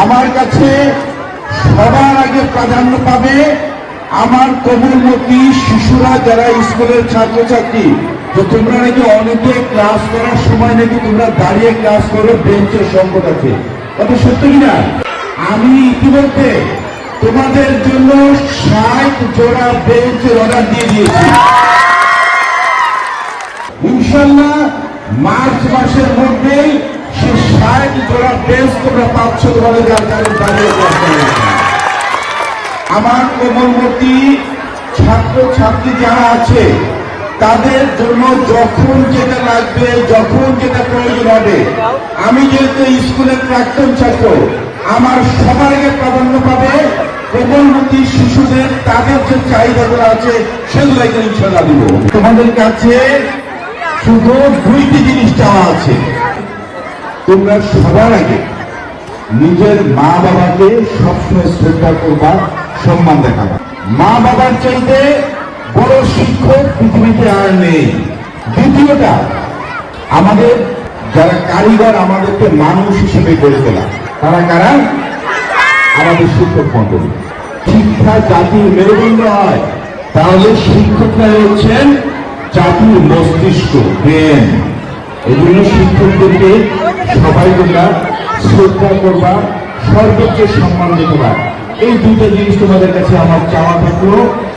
আমার কাছে সবার আগে প্রাধান্য পাবে আমার কোমলমতি শিশুরা, যারা স্কুলের ছাত্রছাত্রী। তো তোমরা নাকি অনেকে ক্লাস করার সময় নাকি তোমরা দাঁড়িয়ে ক্লাস করো, বেঞ্চের সংকট আছে, কথা সত্য কিনা? আমি ইতিমধ্যে তোমাদের জন্য 60 জোড়া বেঞ্চের অর্ডার দিয়ে দিয়েছি। ইনশাল্লাহ মার্চ মাসের মধ্যেই সে 60 জোড়া বেঞ্চ তোমরা পাচ্ছ তোমাদের দাঁড়িয়ে ক্লাস করার। আমার কোমলমতি ছাত্রছাত্রী যারা আছে তাদের জন্য যখন যেটা লাগবে, যখন যেটা প্রয়োজন হবে, আমি যেহেতু স্কুলের প্রাক্তন ছাত্র, আমার সবার আগে প্রাধান্য পাবে কোমলমতি শিশুদের, তাদের যে চাহিদাগুলো আছে সেগুলো ইনশাআল্লাহ দিব। তোমাদের কাছে শুধু 2টি জিনিস চাওয়া আছে। তোমরা সবার আগে নিজের মা বাবাকে সবসময় শ্রদ্ধা করবা, সম্মান দেখাবা। মা বাবার চাইতে বড় শিক্ষক পৃথিবীতে আর নেই। দ্বিতীয়টা, আমাদের যারা কারিগর আমাদেরকে মানুষ হিসেবে গড়ে তোলা, তারা কারা? আমাদের শিক্ষক মন্ডলী। শিক্ষা জাতির মেরুদণ্ড হয়, তাহলে শিক্ষকরা হচ্ছেন জাতির মস্তিষ্ক, ব্রেন। এই জন্য শিক্ষকদেরকে সবাই তোমরা শ্রদ্ধা করবা, সর্বোচ্চ সম্মান দেবা। এই 2টা জিনিস তোমাদের কাছে আমার চাওয়া থাকলো।